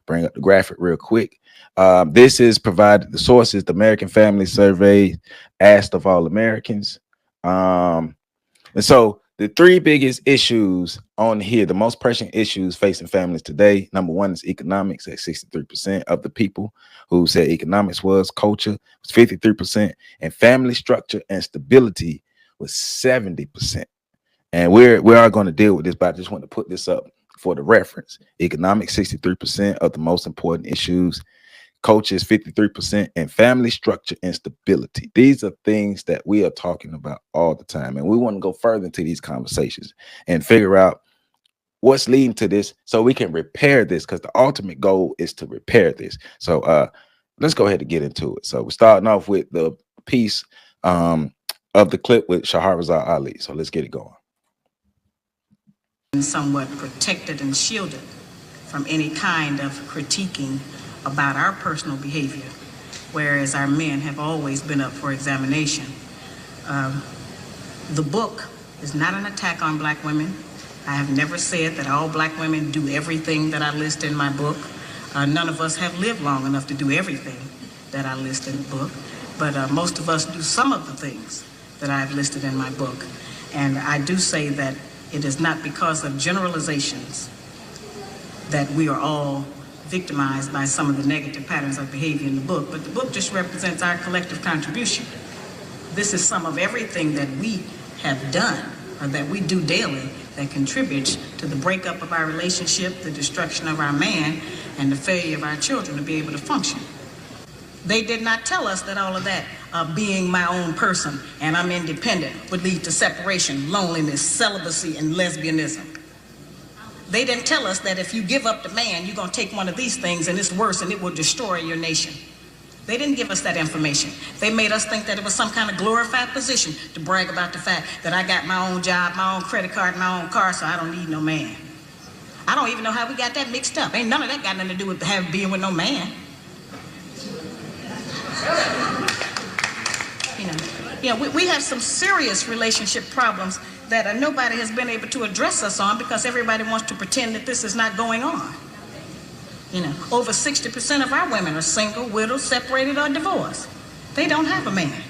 bring up the graphic real quick. This is provided, the source is the American Family Survey, asked of all Americans. And so the three biggest issues on here, the most pressing issues facing families today, number one is economics at 63% of the people who said economics was, culture was 53%, and family structure and stability was 70%. And we are going to deal with this, but I just want to put this up for the reference. Economics, 63% of the most important issues. Culture is 53%, and family structure and stability. These are things that we are talking about all the time. And we want to go further into these conversations and figure out what's leading to this so we can repair this, because the ultimate goal is to repair this. So let's go ahead and get into it. So we're starting off with the piece of the clip with Shahrazad Ali. So let's get it going. Somewhat protected and shielded from any kind of critiquing about our personal behavior, whereas our men have always been up for examination. The book is not an attack on black women. I have never said that all black women do everything that I list in my book. None of us have lived long enough to do everything that I list in the book, but most of us do some of the things that I've listed in my book. And I do say that it is not because of generalizations that we are all victimized by some of the negative patterns of behavior in the book, but the book just represents our collective contribution. This is some of everything that we have done or that we do daily that contributes to the breakup of our relationship, the destruction of our man, and the failure of our children to be able to function. They did not tell us that all of that, being my own person and I'm independent, would lead to separation, loneliness, celibacy, and lesbianism. They didn't tell us that if you give up the man, you're going to take one of these things and it's worse and it will destroy your nation. They didn't give us that information. They made us think that it was some kind of glorified position to brag about the fact that I got my own job, my own credit card, my own car, so I don't need no man. I don't even know how we got that mixed up. Ain't none of that got nothing to do with being with no man. We have some serious relationship problems that nobody has been able to address us on because everybody wants to pretend that this is not going on. Over 60% of our women are single, widowed, separated, or divorced. They don't have a man.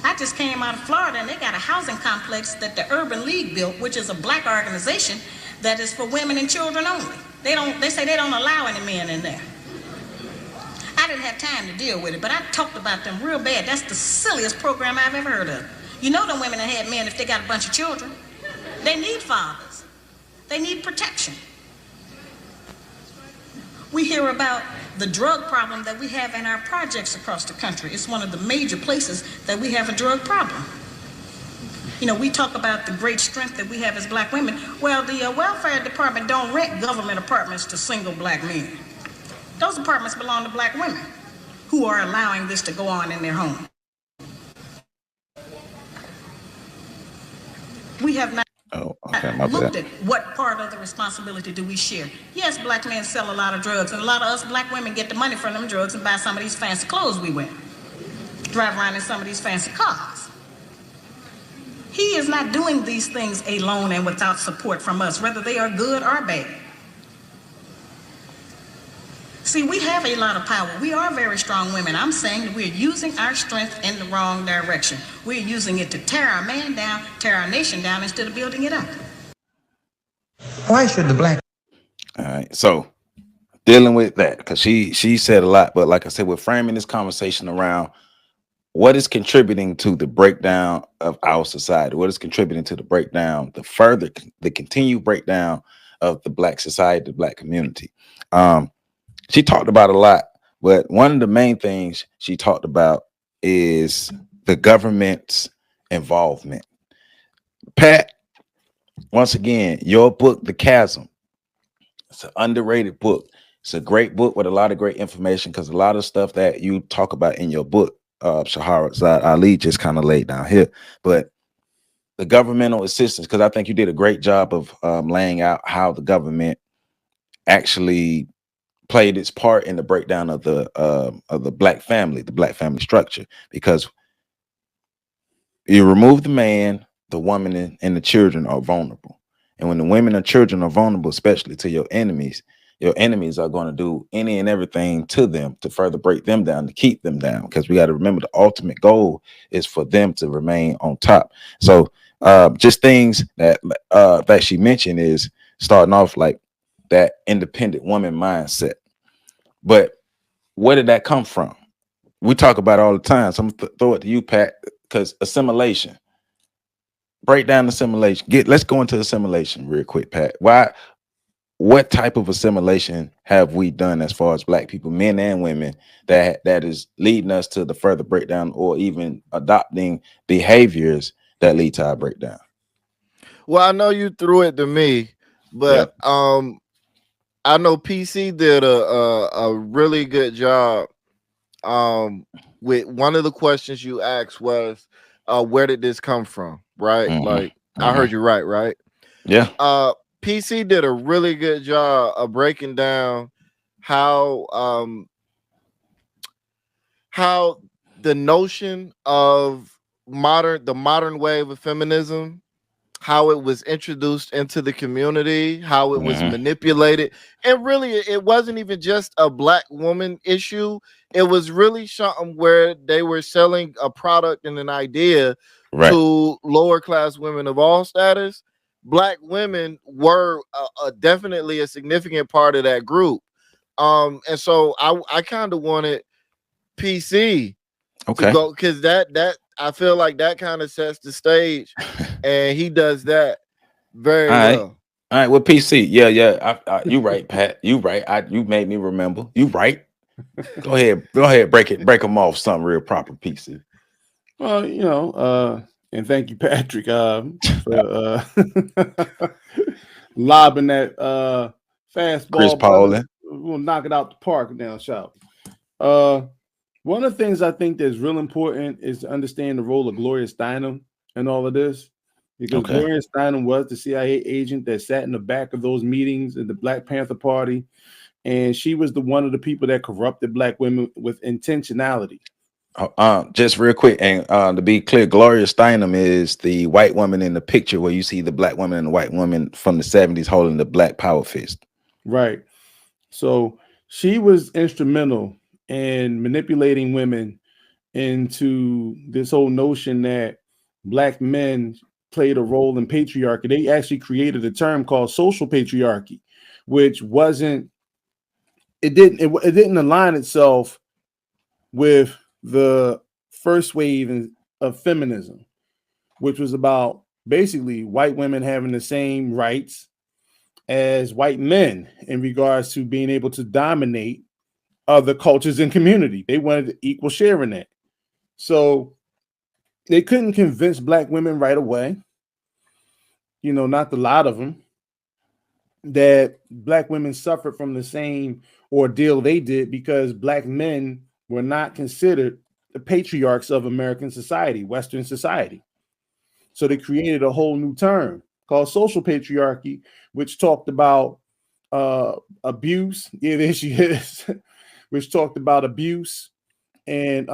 I just came out of Florida and they got a housing complex that the Urban League built, which is a black organization that is for women and children only. They say they don't allow any men in there. I didn't have time to deal with it, but I talked about them real bad. That's the silliest program I've ever heard of. Them women that had men if they got a bunch of children. They need fathers. They need protection. We hear about the drug problem that we have in our projects across the country. It's one of the major places that we have a drug problem. We talk about the great strength that we have as black women. Well, the welfare department don't rent government apartments to single black men. Those apartments belong to black women who are allowing this to go on in their home. We have not looked at what part of the responsibility do we share. Yes, black men sell a lot of drugs, and a lot of us black women get the money from them drugs and buy some of these fancy clothes we wear. Drive around in some of these fancy cars. He is not doing these things alone and without support from us, whether they are good or bad. See, we have a lot of power. We are very strong women. I'm saying that we're using our strength in the wrong direction. We're using it to tear our man down, tear our nation down, instead of building it up. Why should the black... All right, so dealing with that, because she said a lot, but like I said, we're framing this conversation around what is contributing to the breakdown of our society, what is contributing to the breakdown, the continued breakdown of the black society, the black community. She talked about a lot, but one of the main things she talked about is the government's involvement. Pat, once again, your book, The Chasm, it's an underrated book. It's a great book with a lot of great information, because a lot of stuff that you talk about in your book, Shahrazad Ali just kind of laid down here. But the governmental assistance, because I think you did a great job of laying out how the government actually played its part in the breakdown of the black family structure, because you remove the man, the woman, and the children are vulnerable. And when the women and children are vulnerable, especially to your enemies, your enemies are going to do any and everything to them to further break them down, to keep them down. Because we got to remember the ultimate goal is for them to remain on top. So just things that she mentioned is starting off like that independent woman mindset. But where did that come from? We talk about it all the time. So I'm gonna throw it to you, Pat, because assimilation. Break down assimilation. Let's go into assimilation real quick, Pat. What type of assimilation have we done as far as Black people, men and women, that is leading us to the further breakdown or even adopting behaviors that lead to our breakdown? Well, I know you threw it to me, Yeah. but I know PC did a really good job. With one of the questions you asked was, where did this come from? Right? Like I heard you right? Yeah. PC did a really good job of breaking down how the notion of the modern wave of feminism, how it was introduced into the community, how it was manipulated. And really, it wasn't even just a Black woman issue. It was really something where they were selling a product and an idea Right. to lower class women of all status. Black women were definitely a significant part of that group. And so I kind of wanted PC to go, because that I feel like that kind of sets the stage, and he does that very well. All right, well, PC, yeah. You right, Pat. You right. You made me remember. You right. Go ahead, break them off something real proper, PC. Well, and thank you, Patrick, for lobbing that fastball. Chris Paul. We'll knock it out the park now, shout. One of the things I think that's real important is to understand the role of Gloria Steinem in all of this. Because Gloria Steinem was the CIA agent that sat in the back of those meetings in the Black Panther Party. And she was one of the people that corrupted Black women with intentionality. Just real quick, and to be clear, Gloria Steinem is the white woman in the picture where you see the Black woman and the white woman from the 70s holding the Black power fist. Right. So she was instrumental in manipulating women into this whole notion that Black men played a role in patriarchy. They actually created a term called social patriarchy, which it didn't align itself with the first wave of feminism, which was about basically white women having the same rights as white men in regards to being able to dominate other cultures and community. They wanted equal share in that. So they couldn't convince Black women right away, not a lot of them, that Black women suffered from the same ordeal they did, because Black men were not considered the patriarchs of American society, Western society. So they created a whole new term called social patriarchy, which talked about abuse. Yeah, there she is. Which talked about abuse and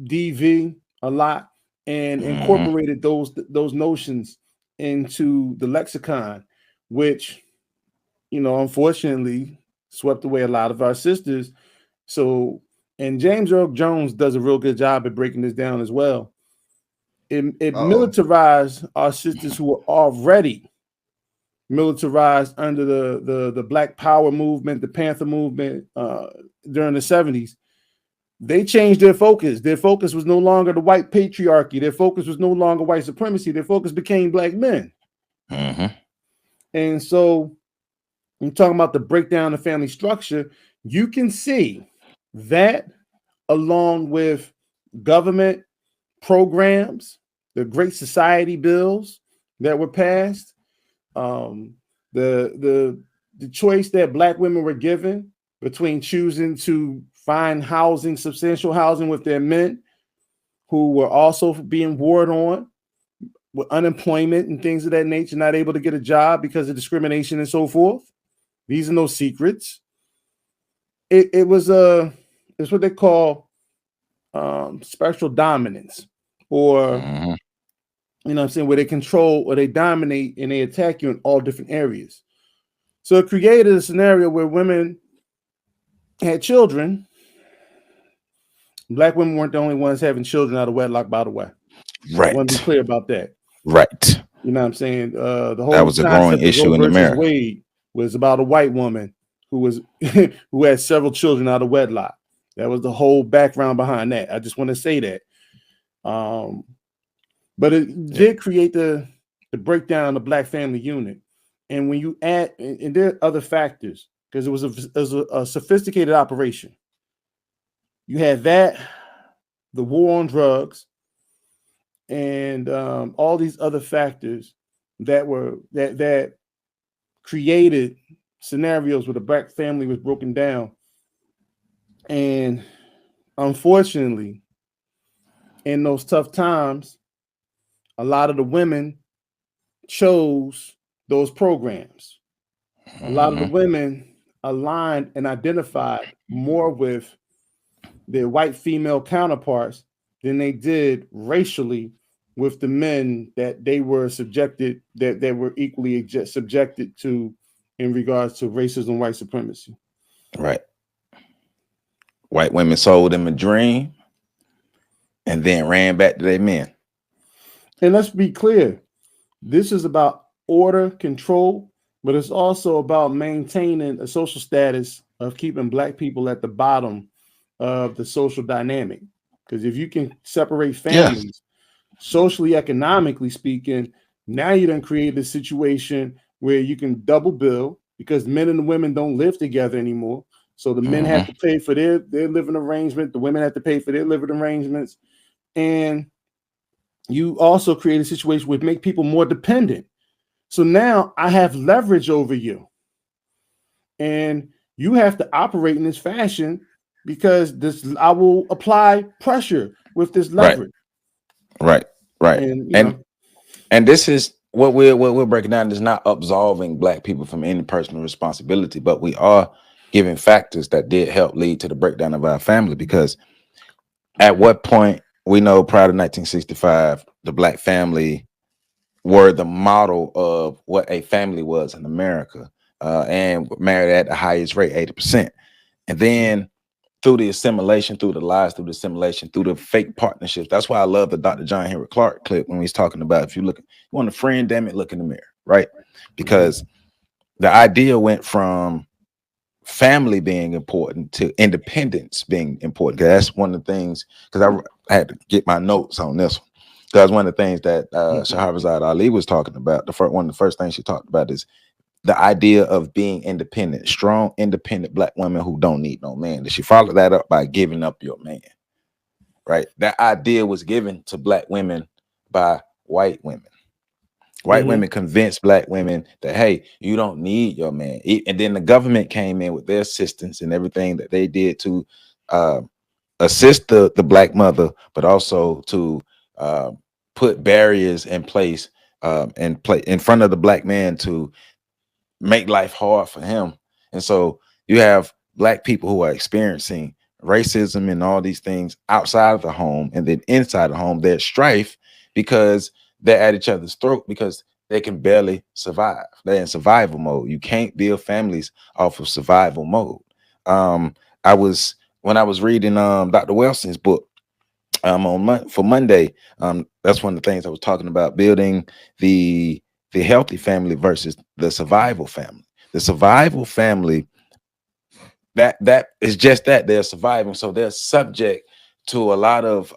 DV a lot, and incorporated those notions into the lexicon, which, unfortunately swept away a lot of our sisters. So, and James Earl Jones does a real good job at breaking this down as well. It militarized our sisters who were already militarized under the Black Power movement, the Panther movement during the 70s. They changed their focus. Their focus was no longer the white patriarchy. Their focus was no longer white supremacy. Their focus became Black men. And so, when you're talking about the breakdown of family structure, you can see that along with government programs, the Great Society bills that were passed, the choice that Black women were given between choosing to find housing, substantial housing with their men, who were also being warred on with unemployment and things of that nature, not able to get a job because of discrimination and so forth. These are no secrets. It was it's what they call spectral dominance, or where they control or they dominate and they attack you in all different areas. So it created a scenario where women had children. Black women weren't the only ones having children out of wedlock, by the way. I want to be Right. clear about that. Right. You know what I'm saying? The That whole was a growing concept of issue Roe in versus America. Wade was about a white woman who was who had several children out of wedlock. That was the whole background behind that. I just want to say that. But it did create the breakdown of the Black family unit. And when you add, and there are other factors, because it was a sophisticated operation. You had that, the war on drugs, and all these other factors that created scenarios where the Black family was broken down. And unfortunately, in those tough times, a lot of the women chose those programs. A lot of the women aligned and identified more with their white female counterparts than they did racially with the men that they were subjected, that they were equally subjected to in regards to racism, white supremacy. Right. White women sold them a dream and then ran back to their men. And let's be clear, this is about order, control, but it's also about maintaining a social status of keeping Black people at the bottom of the social dynamic. Because if you can separate families, socially, economically speaking, now you done created a situation where you can double bill because men and the women don't live together anymore. So the men have to pay for their living arrangement. The women have to pay for their living arrangements. And you also create a situation where make people more dependent. So now I have leverage over you. And you have to operate in this fashion because I will apply pressure with this leverage. Right. And this is what we're breaking down is not absolving Black people from any personal responsibility, but we are giving factors that did help lead to the breakdown of our family. Because at what point, we know prior to 1965, the Black family were the model of what a family was in America, and married at the highest rate, 80%. And then through the assimilation, through the lies, through the assimilation, through the fake partnerships. That's why I love the Dr. John Henry Clark clip when he's talking about, if you look, you want a friend, damn it, look in the mirror, right? Because the idea went from family being important to independence being important. Because that's one of the things, because I had to get my notes on this one. Because one of the things that Shahrazad Ali was talking about, one of the first things she talked about is the idea of being independent, strong, independent Black women who don't need no man. She followed that up by giving up your man, right? That idea was given to Black women by white women. White women convinced Black women that, hey, you don't need your man. And then the government came in with their assistance and everything that they did to assist the Black mother, but also to put barriers in place and play in front of the Black man to make life hard for him. And so you have Black people who are experiencing racism and all these things outside of the home, and then inside the home there's strife because they're at each other's throat because they can barely survive. They're in survival mode. You can't build families off of survival mode. When I was reading Dr. Wilson's book for Monday, that's one of the things I was talking about, building the healthy family versus the survival family. The survival family, that is just that they're surviving, so they're subject to a lot of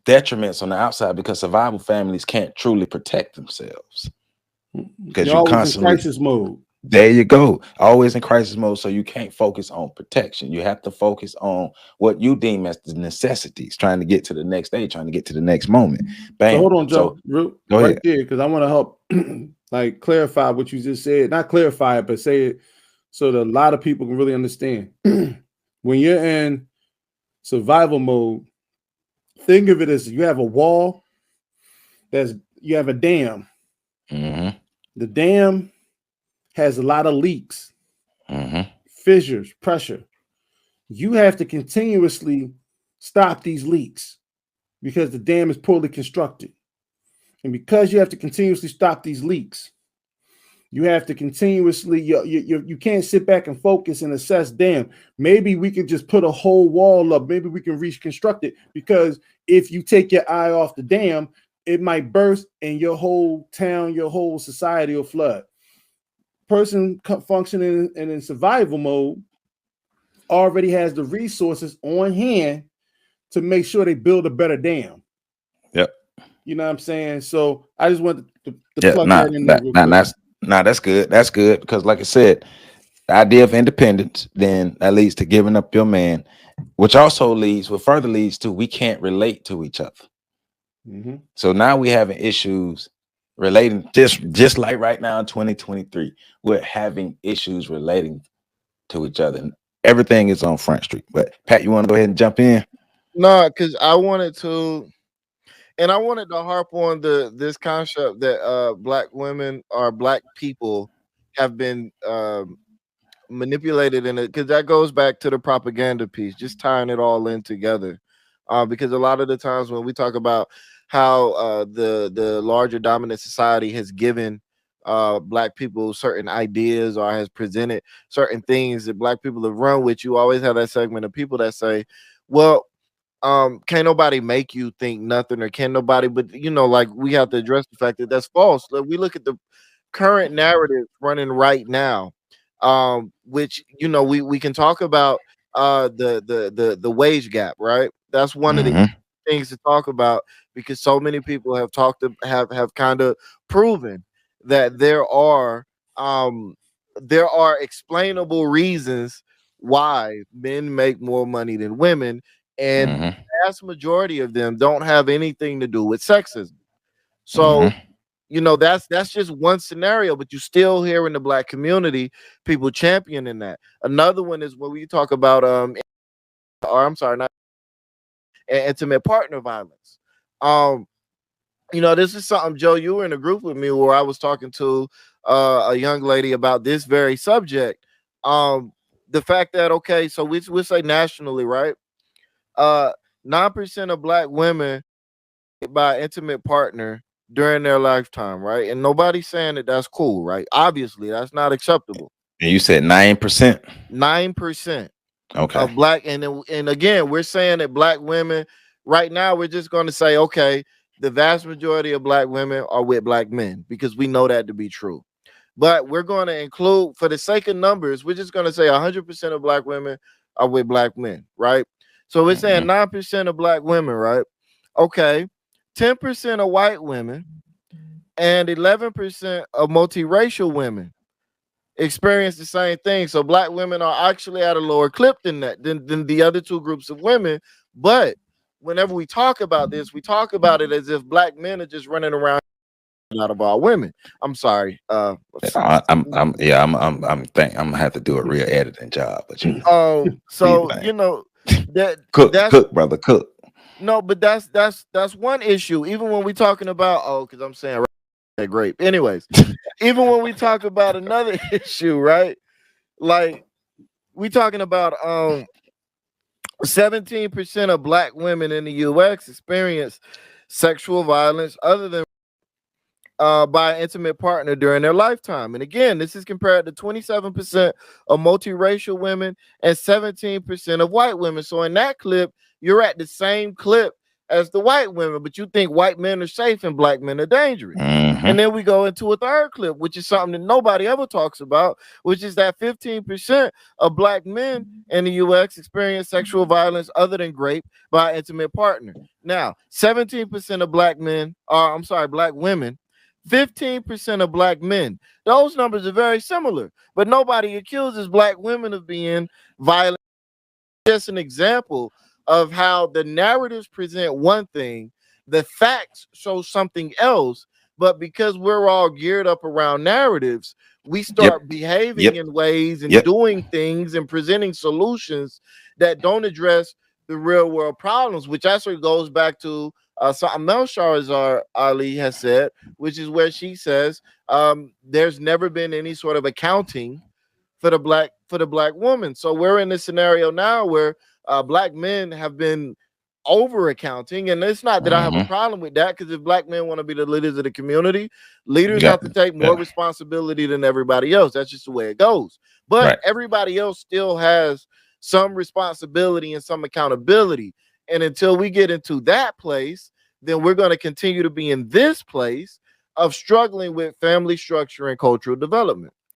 detriments on the outside because survival families can't truly protect themselves because You're you always constantly in crisis mode. There you go. Always in crisis mode. So you can't focus on protection. You have to focus on what you deem as the necessities, trying to get to the next day, trying to get to the next moment. Bam. So hold on, Joe. Go right ahead. there, because I want to help like clarify what you just said. Not clarify it, but say it so that a lot of people can really understand. When you're in survival mode, think of it as you have a wall, you have a dam. The dam has a lot of leaks, fissures, pressure. You have to continuously stop these leaks because the dam is poorly constructed. And because you have to continuously stop these leaks, You have to continuously, you can't sit back and focus and assess, damn, maybe we can just put a whole wall up. Maybe we can reconstruct it, because if you take your eye off the dam, it might burst and your whole town, your whole society will flood. Person functioning in survival mode already has the resources on hand to make sure they build a better dam. Yep. You know what I'm saying? So I just want to plug that in there real quick. That's good. That's good, because like I said, the idea of independence, then that leads to giving up your man, which also further leads to we can't relate to each other. So now we having issues relating, just like right now in 2023, we're having issues relating to each other, and everything is on Front Street. But Pat, you want to go ahead and jump in? No, because I wanted to harp on this concept that black women or black people have been manipulated in it, because that goes back to the propaganda piece, just tying it all in together. Because a lot of the times when we talk about how the larger dominant society has given black people certain ideas or has presented certain things that black people have run with, you always have that segment of people that say, well, can't nobody make you think nothing, or can nobody, but like, we have to address the fact that that's false. Like, we look at the current narrative running right now, which we can talk about the wage gap, right? That's one of the things to talk about, because so many people have have kind of proven that there are explainable reasons why men make more money than women, and the vast majority of them don't have anything to do with sexism. So that's just one scenario, but you still hear in the black community people championing that. Another one is when we talk about or I'm sorry, not intimate partner violence. This is something, Joe, you were in a group with me where I was talking to a young lady about this very subject. The fact that, okay, so we say nationally, right? 9% of black women by intimate partner during their lifetime, right? And nobody's saying that that's cool, right? Obviously, that's not acceptable. And you said 9%? 9%. Okay. Of black, and again, we're saying that black women, right now, we're just going to say, okay, the vast majority of black women are with black men, because we know that to be true. But we're going to include, for the sake of numbers, we're just going to say 100% of black women are with black men, right? So we're saying 9% of black women, right? Okay, 10% of white women and 11% of multiracial women experience the same thing. So black women are actually at a lower clip than the other two groups of women. But whenever we talk about this, we talk about it as if black men are just running around out of all women. I'm sorry. I'm gonna have to do a real editing job, but so cook, brother, cook. No, but that's one issue. Even when we talking about, because I'm saying grape. Anyways, even when we talk about another issue, right? Like, we talking about 17% of black women in the US experience sexual violence other than by an intimate partner during their lifetime. And again, this is compared to 27% of multiracial women and 17% of white women. So in that clip, you're at the same clip as the white women, but you think white men are safe and black men are dangerous. And then we go into a third clip, which is something that nobody ever talks about, which is that 15% of black men in the US experience sexual violence other than rape by an intimate partner. Now, 17% of black women, 15% of black men. Those numbers are very similar, but nobody accuses black women of being violent. Just an example of how the narratives present one thing, the facts show something else, but because we're all geared up around narratives, we start behaving in ways and doing things and presenting solutions that don't address the real world problems, which actually goes back to something Melshazar Ali has said, which is where she says there's never been any sort of accounting for the black woman. So we're in this scenario now where black men have been over accounting. And it's not that I have a Mhm. problem with that, because if black men want to be the leaders of the community, leaders Yeah. have to take more Yeah. responsibility than everybody else. That's just the way it goes. But Right. everybody else still has some responsibility and some accountability. And until we get into that place, then we're going to continue to be in this place of struggling with family structure and cultural development.